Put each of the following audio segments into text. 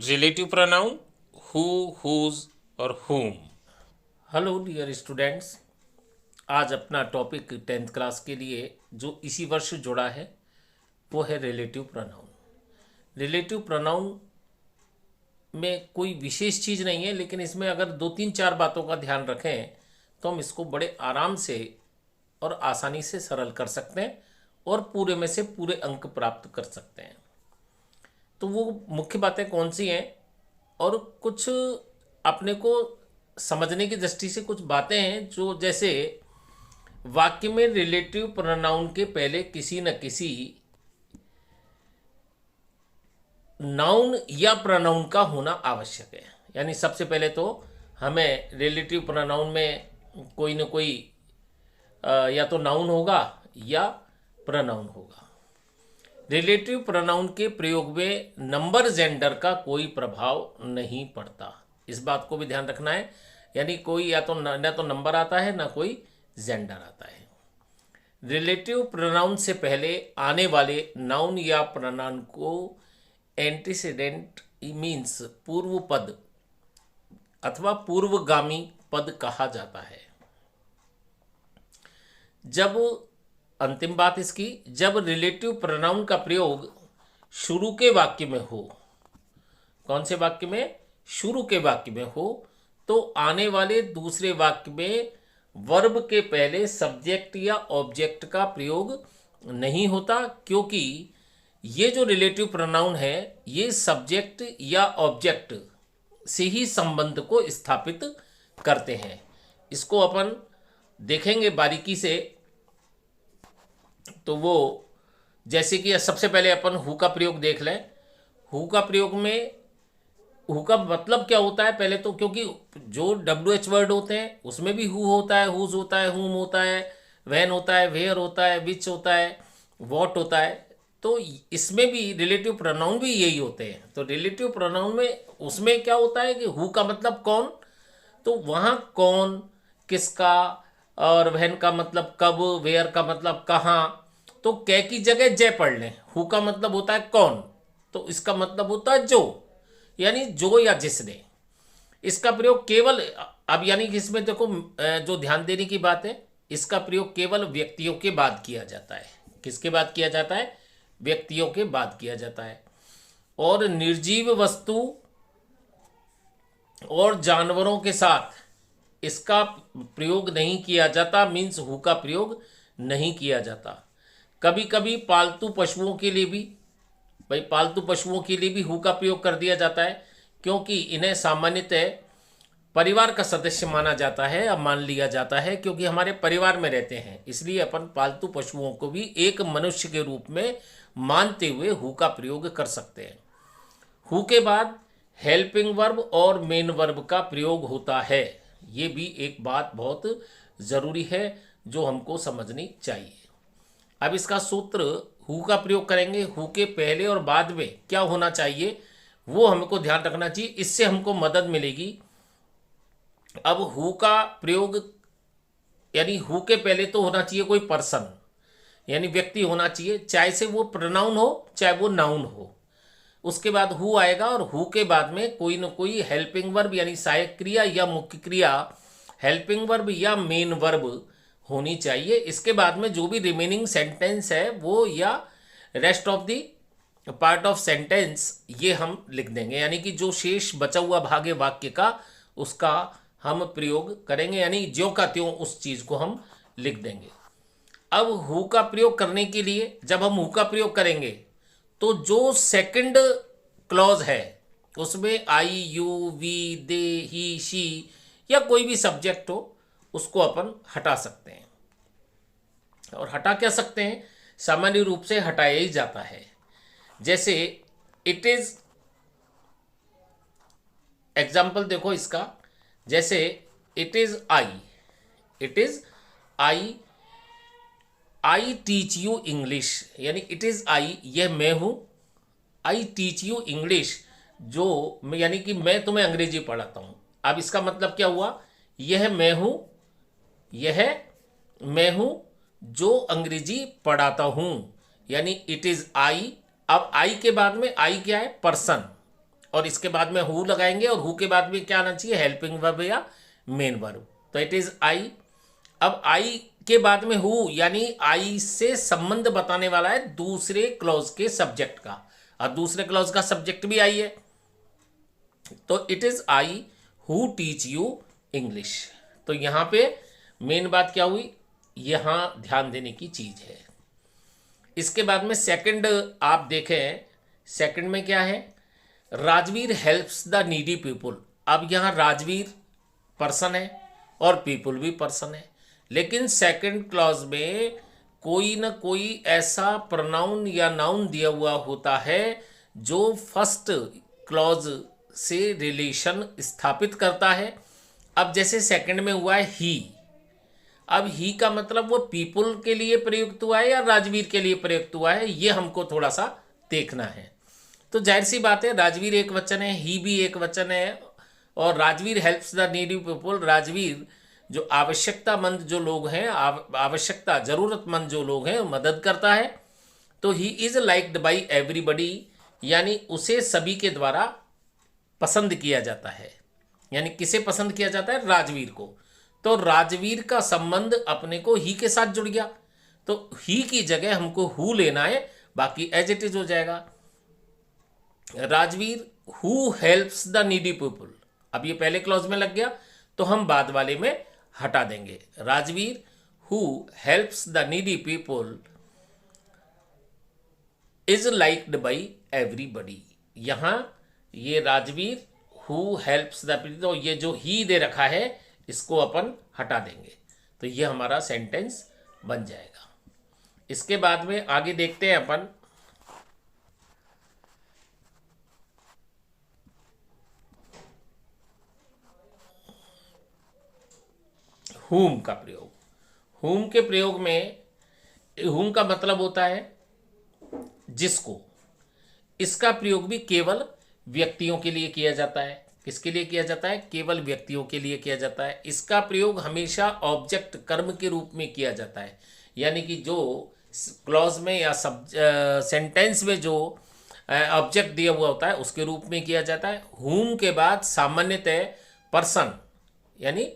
Relative pronoun who, whose और whom। Hello dear students. आज अपना टॉपिक 10th क्लास के लिए जो इसी वर्ष जुड़ा है वो है रिलेटिव प्रोनाउन। रिलेटिव प्रोनाउन में कोई विशेष चीज़ नहीं है, लेकिन इसमें अगर दो तीन चार बातों का ध्यान रखें तो हम इसको बड़े आराम से और आसानी से सरल कर सकते हैं और पूरे में से पूरे अंक प्राप्त कर सकते हैं। तो वो मुख्य बातें कौन सी हैं और कुछ अपने को समझने की दृष्टि से कुछ बातें हैं जो जैसे वाक्य में रिलेटिव प्रोनाउन के पहले किसी न किसी नाउन या प्रोनाउन का होना आवश्यक है। यानी सबसे पहले तो हमें रिलेटिव प्रोनाउन में कोई न कोई या तो नाउन होगा या प्रोनाउन होगा। रिलेटिव प्रोनाउन के प्रयोग में नंबर जेंडर का कोई प्रभाव नहीं पड़ता, इस बात को भी ध्यान रखना है। यानी कोई या तो न तो नंबर आता है ना कोई जेंडर आता है। रिलेटिव प्रोनाउन से पहले आने वाले नाउन या प्रोनाउन को एंटीसीडेंट मीन्स पूर्व पद अथवा पूर्वगामी पद कहा जाता है। जब अंतिम बात इसकी, जब रिलेटिव प्रोनाउन का प्रयोग शुरू के वाक्य में हो, कौन से वाक्य में? शुरू के वाक्य में हो, तो आने वाले दूसरे वाक्य में वर्ब के पहले सब्जेक्ट या ऑब्जेक्ट का प्रयोग नहीं होता, क्योंकि ये जो रिलेटिव प्रोनाउन है ये सब्जेक्ट या ऑब्जेक्ट से ही संबंध को स्थापित करते हैं। इसको अपन देखेंगे बारीकी से। तो वो जैसे कि सबसे पहले अपन हु का प्रयोग देख लें। हु का प्रयोग में हु का मतलब क्या होता है पहले तो, क्योंकि जो WH वर्ड होते हैं उसमें भी हु होता है, हुज होता है, हुम होता है, वैन होता है, वेयर होता है, विच होता है, वॉट होता है। तो इसमें भी रिलेटिव प्रोनाउन भी यही होते हैं। तो रिलेटिव प्रोनाउन में उसमें क्या होता है कि हु का मतलब कौन, तो वहाँ कौन, किसका, और वहन का मतलब कब, वेयर का मतलब कहाँ। तो कै की जगह जय पढ़ लें। हु का मतलब होता है कौन, तो इसका मतलब होता है जो, यानी जो या जिसने। इसका प्रयोग केवल अब यानी कि इसमें देखो जो ध्यान देने की बात है, इसका प्रयोग केवल व्यक्तियों के बाद किया जाता है। किसके बाद किया जाता है? व्यक्तियों के बाद किया जाता है। और निर्जीव वस्तु और जानवरों के साथ इसका प्रयोग नहीं किया जाता, मीन्स हु का प्रयोग नहीं किया जाता। कभी कभी पालतू पशुओं के लिए भी, भाई पालतू पशुओं के लिए भी हु का प्रयोग कर दिया जाता है, क्योंकि इन्हें सामान्यतः परिवार का सदस्य माना जाता है, अब मान लिया जाता है, क्योंकि हमारे परिवार में रहते हैं, इसलिए अपन पालतू पशुओं को भी एक मनुष्य के रूप में मानते हुए हु का प्रयोग कर सकते हैं। हु के बाद हेल्पिंग वर्ब और मेन वर्ब का प्रयोग होता है। ये भी एक बात बहुत ज़रूरी है जो हमको समझनी चाहिए। अब इसका सूत्र, हु का प्रयोग करेंगे, हु के पहले और बाद में क्या होना चाहिए वो हमको ध्यान रखना चाहिए, इससे हमको मदद मिलेगी। अब हु का प्रयोग यानी हु के पहले तो होना चाहिए कोई पर्सन, यानी व्यक्ति होना चाहिए, चाहे से वो प्रोनाउन हो चाहे वो नाउन हो। उसके बाद हु आएगा और हु के बाद में कोई न कोई हेल्पिंग वर्ब यानी सहायक क्रिया या मुख्य क्रिया, हेल्पिंग वर्ब या मेन वर्ब होनी चाहिए। इसके बाद में जो भी रिमेनिंग सेंटेंस है वो या rest of the part of sentence ये हम लिख देंगे, यानी कि जो शेष बचा हुआ भाग है वाक्य का उसका हम प्रयोग करेंगे, यानी ज्यों का त्यों उस चीज़ को हम लिख देंगे। अब हु का प्रयोग करने के लिए जब हम हु का प्रयोग करेंगे तो जो सेकंड क्लॉज है उसमें I, you, we, they, he, she या कोई भी सब्जेक्ट हो उसको अपन हटा सकते हैं। और हटा क्या सकते हैं? सामान्य रूप से हटाया ही जाता है। जैसे इट इज, एग्जाम्पल देखो इसका, जैसे it is I, it is I teach you English, यानी इट इज आई, यह मैं हूं, आई टीच यू इंग्लिश, जो यानी कि मैं तुम्हें अंग्रेजी पढ़ाता हूं। अब इसका मतलब क्या हुआ? यह मैं हूं, यह मैं हूं जो अंग्रेजी पढ़ाता हूं, यानी इट इज आई। अब आई के बाद में आई क्या है? पर्सन। और इसके बाद में हु लगाएंगे और हु के बाद में क्या आना चाहिए, हेल्पिंग वर्ब या मेन वर्ब। तो इट इज आई। अब आई के बाद में हु यानी आई से संबंध बताने वाला है दूसरे क्लॉज के सब्जेक्ट का, और दूसरे क्लॉज का सब्जेक्ट भी आई है। तो it is I who teach you English. तो यहां पे मेन बात क्या हुई, यहां ध्यान देने की चीज है। इसके बाद में सेकंड आप देखें, सेकंड में क्या है, Rajveer helps the needy people. अब यहां राजवीर पर्सन है और पीपुल भी पर्सन है, लेकिन सेकंड क्लॉज में कोई ना कोई ऐसा प्रोनाउन या नाउन दिया हुआ होता है जो फर्स्ट क्लॉज से रिलेशन स्थापित करता है। अब जैसे सेकंड में हुआ है ही, अब ही का मतलब वो पीपुल के लिए प्रयुक्त हुआ है या राजवीर के लिए प्रयुक्त हुआ है, ये हमको थोड़ा सा देखना है। तो जाहिर सी बात है, राजवीर एक वचन है, ही भी एक वचन है, और Rajveer helps the needy people, Rajveer जो आवश्यकतामंद जो लोग हैं, आवश्यकता जरूरतमंद जो लोग हैं मदद करता है। तो he is liked by everybody, यानी उसे सभी के द्वारा पसंद किया जाता है। यानी किसे पसंद किया जाता है, राजवीर को। तो राजवीर का संबंध अपने को ही के साथ जुड़ गया, तो ही की जगह हमको हु लेना है, बाकी एज इट इज हो जाएगा। Rajveer who helps the needy people, अब ये पहले क्लॉज में लग गया, तो हम बाद वाले में हटा देंगे। Rajveer who helps the needy people is liked by everybody. यहां ये Rajveer who helps the people, तो ये जो ही दे रखा है इसको अपन हटा देंगे, तो ये हमारा सेंटेंस बन जाएगा। इसके बाद में आगे देखते हैं अपन whom का प्रयोग। whom के प्रयोग में whom का मतलब होता है जिसको। इसका प्रयोग भी केवल व्यक्तियों के लिए किया जाता है। किसके लिए किया जाता है, केवल व्यक्तियों के लिए किया जाता है। इसका प्रयोग हमेशा ऑब्जेक्ट कर्म के रूप में किया जाता है, यानी कि जो क्लॉज में या सेंटेंस में जो ऑब्जेक्ट दिया हुआ होता है उसके रूप में किया जाता है। whom के बाद सामान्यतः पर्सन, यानी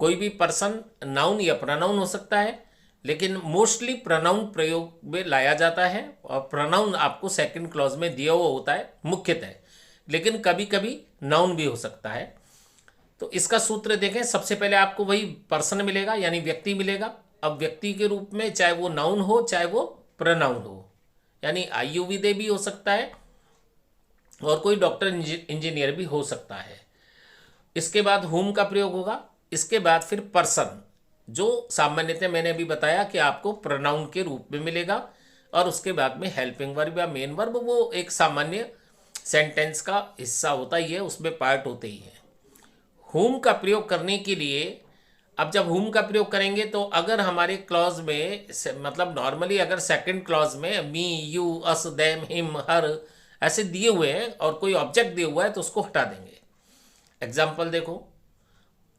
कोई भी पर्सन नाउन या प्रोनाउन हो सकता है, लेकिन मोस्टली प्रोनाउन प्रयोग में लाया जाता है, और प्रोनाउन आपको सेकंड क्लॉज में दिया हुआ होता है मुख्यतः, लेकिन कभी कभी नाउन भी हो सकता है। तो इसका सूत्र देखें, सबसे पहले आपको वही पर्सन मिलेगा यानी व्यक्ति मिलेगा। अब व्यक्ति के रूप में चाहे वो नाउन हो चाहे वो प्रोनाउन हो, यानी आयुर्वेदे भी हो सकता है और कोई डॉक्टर इंजीनियर भी हो सकता है। इसके बाद whom का प्रयोग होगा। इसके बाद फिर पर्सन, जो सामान्यतः मैंने अभी बताया कि आपको प्रोनाउन के रूप में मिलेगा, और उसके बाद में हेल्पिंग वर्ब या मेन वर्ब, वो एक सामान्य सेंटेंस का हिस्सा होता ही है, उसमें पार्ट होते ही है। whom का प्रयोग करने के लिए, अब जब whom का प्रयोग करेंगे तो अगर हमारे क्लॉज में मतलब नॉर्मली अगर सेकंड क्लॉज में मी, यू, अस, देम, हिम, हर ऐसे दिए हुए हैं और कोई ऑब्जेक्ट दिया हुआ है तो उसको हटा देंगे। एग्जाम्पल देखो,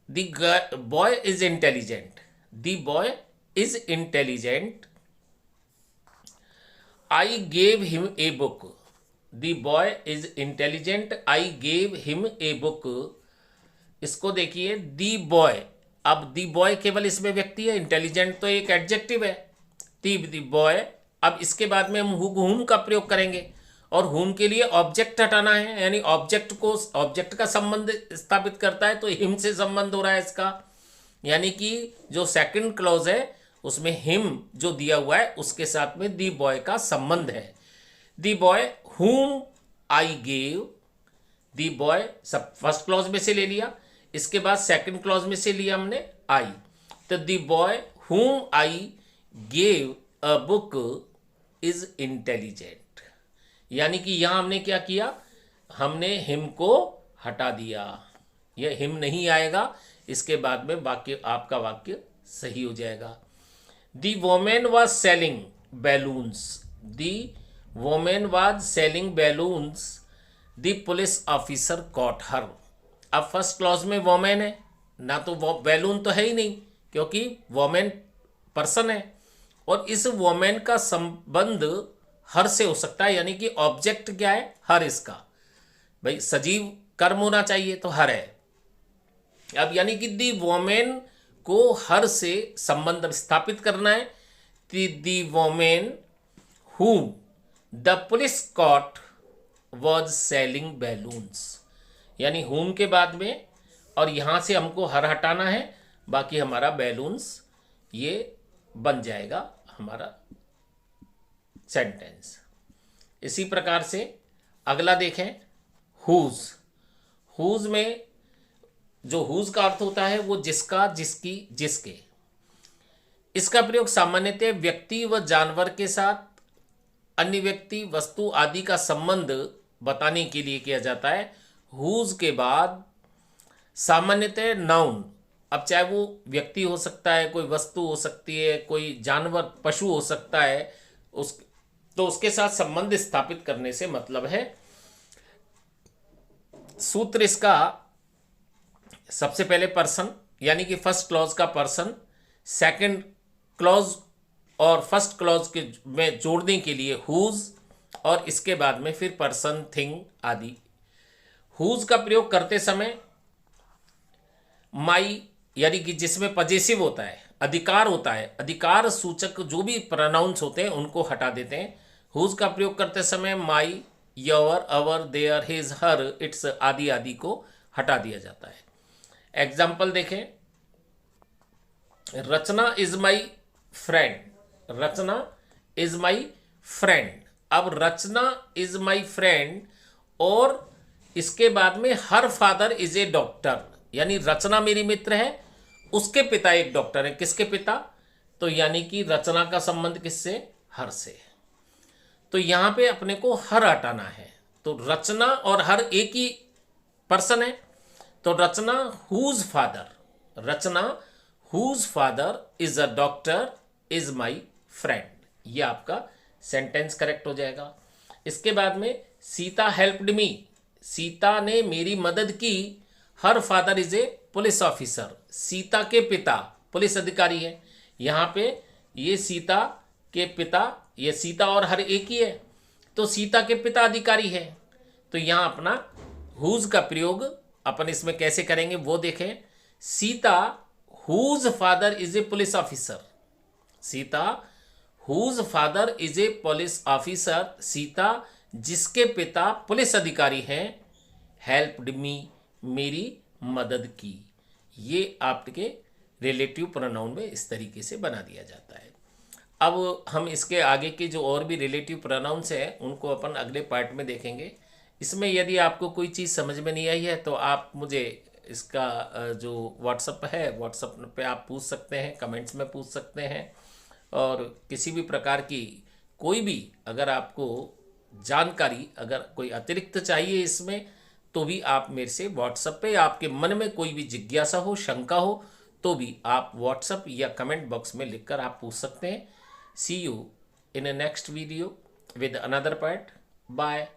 the boy is intelligent, the boy is intelligent, I gave him a book, the boy is intelligent, I gave him a book. इसको देखिए, दी बॉय, अब दी बॉय केवल इसमें व्यक्ति है, इंटेलिजेंट तो एक एडजेक्टिव है, दी बॉय। अब इसके बाद में हम हुम का प्रयोग करेंगे, और हुम के लिए ऑब्जेक्ट हटाना है, यानी ऑब्जेक्ट का संबंध स्थापित करता है, तो हिम से संबंध हो रहा है इसका, यानी कि जो सेकंड क्लॉज है उसमें हिम जो दिया हुआ है उसके साथ में दी बॉय का संबंध है। दी बॉय हुम आई गेव, दी बॉय सब फर्स्ट क्लॉज में से ले लिया, इसके बाद सेकंड क्लॉज में से लिया हमने आई, तो दी बॉय हुम I gave a book is intelligent, यानी कि यहां हमने क्या किया, हमने हिम को हटा दिया, यह हिम नहीं आएगा, इसके बाद में वाक्य आपका वाक्य सही हो जाएगा। The women was selling balloons, the women was selling balloons, the police officer caught her. अब फर्स्ट क्लॉज में वोमेन है ना, तो वो बैलून तो है ही नहीं क्योंकि वोमेन पर्सन है, और इस वोमेन का संबंध हर से हो सकता है, यानी कि ऑब्जेक्ट क्या है, हर इसका। भाई सजीव कर्म होना चाहिए तो हर है। अब यानी कि दी वोमेन को हर से संबंध स्थापित करना है। The women whom the police caught was selling balloons, यानी whom के बाद में और यहां से हमको हर हटाना है, बाकी हमारा बैलून्स ये बन जाएगा हमारा सेंटेंस। इसी प्रकार से अगला देखें, हुज। हुज में जो हुज का अर्थ होता है वो जिसका, जिसकी, जिसके। इसका प्रयोग सामान्यतः व्यक्ति व जानवर के साथ अन्य व्यक्ति, वस्तु आदि का संबंध बताने के लिए किया जाता है। हुज के बाद सामान्यतः नाउन, अब चाहे वो व्यक्ति हो सकता है, कोई वस्तु हो सकती है, कोई जानवर पशु हो सकता है, उसके साथ संबंध स्थापित करने से मतलब है। सूत्र इसका सबसे पहले पर्सन, यानी कि फर्स्ट क्लॉज का पर्सन, सेकंड क्लॉज और फर्स्ट क्लॉज के में जोड़ने के लिए हुज, और इसके बाद में फिर पर्सन, थिंग आदि। हुज का प्रयोग करते समय माई, यानी कि जिसमें पजेसिव होता है, अधिकार होता है, अधिकार सूचक जो भी प्रोनाउंस होते हैं उनको हटा देते हैं। हुज का प्रयोग करते समय my, your, our, their, his, her, its आदि आदि को हटा दिया जाता है। एग्जाम्पल देखें, Rachna is my friend, Rachna is my friend. अब रचना इज माई फ्रेंड और इसके बाद में her father is a doctor, यानी रचना मेरी मित्र है, उसके पिता एक डॉक्टर है। किसके पिता? तो यानी कि रचना का संबंध किससे? हर से। तो यहां पे अपने को हर हटाना है। तो रचना और हर एक ही पर्सन है। तो Rachna whose father, Rachna whose father is a doctor is my friend, ये आपका सेंटेंस करेक्ट हो जाएगा। इसके बाद में सीता हेल्प्ड मी, सीता ने मेरी मदद की। हर father is a police officer, Sita के पिता पुलिस अधिकारी है। यहाँ पे ये सीता के पिता, ये सीता और हर एक ही है, तो सीता के पिता अधिकारी है। तो यहाँ अपना हुज का प्रयोग अपन इसमें कैसे करेंगे वो देखें। Sita whose father is a police officer, Sita whose father is a police officer, Sita जिसके पिता पुलिस अधिकारी हैं, हेल्प्ड मी, मेरी मदद की। ये आपके रिलेटिव प्रोनाउन में इस तरीके से बना दिया जाता है। अब हम इसके आगे के जो और भी रिलेटिव प्रोनाउंस हैं उनको अपन अगले पार्ट में देखेंगे। इसमें यदि आपको कोई चीज़ समझ में नहीं आई है तो आप मुझे इसका जो व्हाट्सअप है, व्हाट्सअप पे आप पूछ सकते हैं, कमेंट्स में पूछ सकते हैं। और किसी भी प्रकार की कोई भी अगर आपको जानकारी, अगर कोई अतिरिक्त चाहिए इसमें, तो भी आप मेरे से व्हाट्सएप पे, आपके मन में कोई भी जिज्ञासा हो, शंका हो, तो भी आप व्हाट्सएप या कमेंट बॉक्स में लिखकर आप पूछ सकते हैं। See you in a next video with another part. Bye.